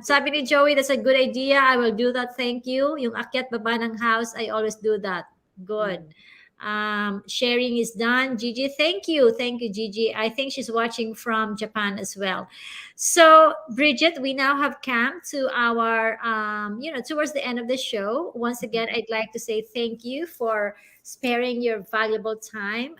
Sabi ni Joey, that's a good idea. I will do that. Thank you. Yung akyat baba ng house, I always do that. Good. Sharing is done. Gigi, thank you. Thank you, Gigi. I think she's watching from Japan as well. So, Bridget, we now have come to our, towards the end of the show. Once again, I'd like to say thank you for sparing your valuable time.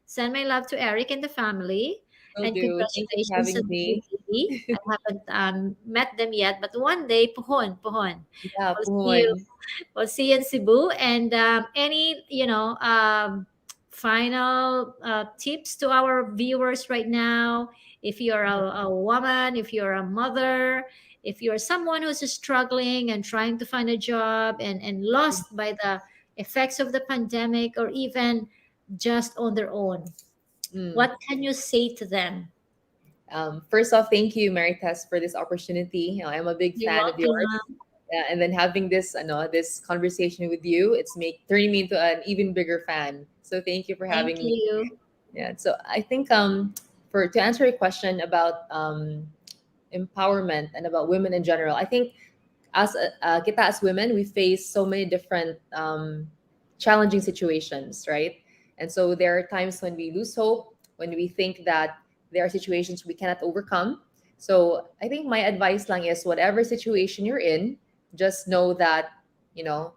Send my love to Eric and the family. Will And do. Thank you for congratulations to having the new me. baby. I haven't met them yet, but one day, puhon. Yeah, We'll see you. puhon. We'll see you in Cebu. And any, final tips to our viewers right now? If you're a woman, if you're a mother, if you're someone who's struggling and trying to find a job and lost by the effects of the pandemic, or even just on their own, what can you say to them? First off, thank you, Marites, for this opportunity. I'm a big You're fan of yours. welcome. And then having this conversation with you, it's turning me into an even bigger fan. So thank you for having Thank me. you. Yeah. So I think for to answer your question about empowerment and about women in general, I think kita as women, we face so many different challenging situations, right? And so there are times when we lose hope, when we think that there are situations we cannot overcome. So I think my advice lang is whatever situation you're in, just know that,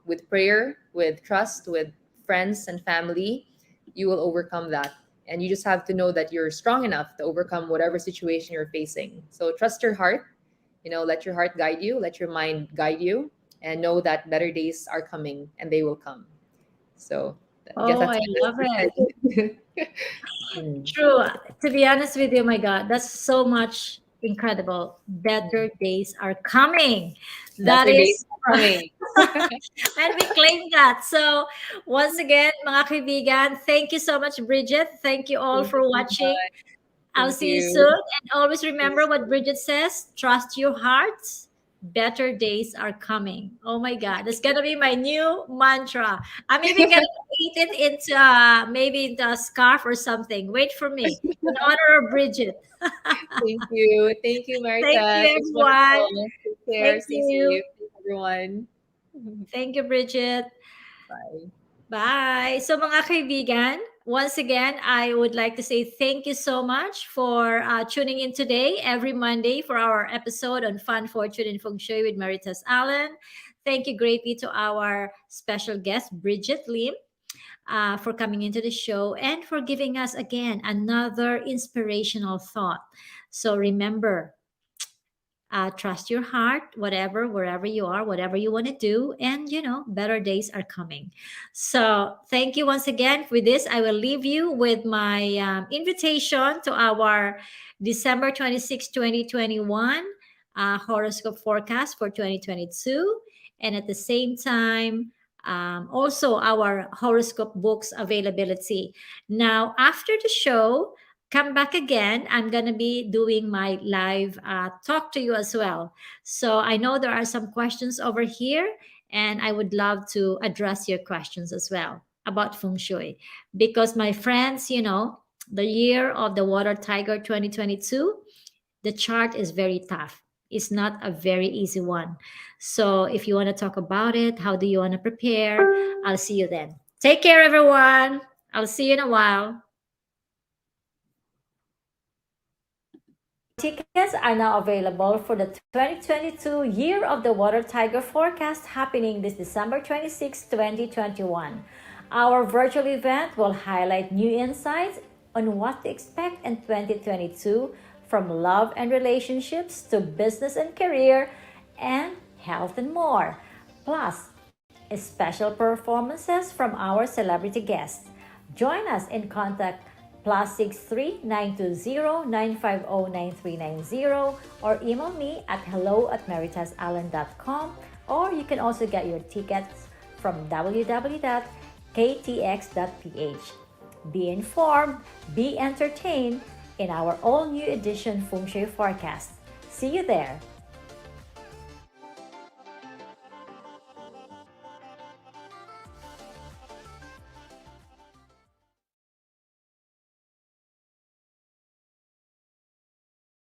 with prayer, with trust, with friends and family, you will overcome that. And you just have to know that you're strong enough to overcome whatever situation you're facing. So trust your heart, let your heart guide you, let your mind guide you, and know that better days are coming and they will come. So I guess Oh, that's I love it. Mm. True. To be honest with you, my God, that's so much incredible. Better days are coming. That Better days is are coming. and we claim that. So once again, mga kaibigan, thank you so much, Bridget. Thank you all Thank for you so watching. much. I'll Thank see you you. soon. And always remember what Bridget says: trust your hearts. Better days are coming. Oh my God, that's gonna be my new mantra. I'm even gonna eat it into maybe into a scarf or something. Wait for me in honor of Bridget. Thank you. Thank you, Thank you, Marites. It was everyone. wonderful. Take care. Thank Stay you. safe. Thank everyone. Thank you, Bridget. Bye. Bye. So mga kaibigan, once again, I would like to say thank you so much for tuning in today, every Monday, for our episode on Fun Fortune Feng Shui with Marites Allen. Thank you greatly to our special guest, Brigitte Lim, for coming into the show and for giving us again another inspirational thought. So remember, trust your heart, whatever, wherever you are, whatever you want to do, and better days are coming. So, thank you once again. With this, I will leave you with my invitation to our December 26, 2021 horoscope forecast for 2022, and at the same time, also our horoscope books availability. Now, after the show, come back again. I'm going to be doing my live talk to you as well. So I know there are some questions over here, and I would love to address your questions as well about Feng Shui. Because, my friends, the year of the Water Tiger 2022, the chart is very tough. It's not a very easy one. So if you want to talk about it, how do you want to prepare? I'll see you then. Take care, everyone. I'll see you in a while. Tickets are now available for the 2022 Year of the Water Tiger forecast happening this December 26, 2021. Our virtual event will highlight new insights on what to expect in 2022, from love and relationships to business and career and health and more. Plus, special performances from our celebrity guests. Join us and contact +63 920 950 9390 or email me at hello@maritesallen.com, or you can also get your tickets from www.ktx.ph. Be informed, be entertained in our all-new edition Feng Shui forecast. See you there.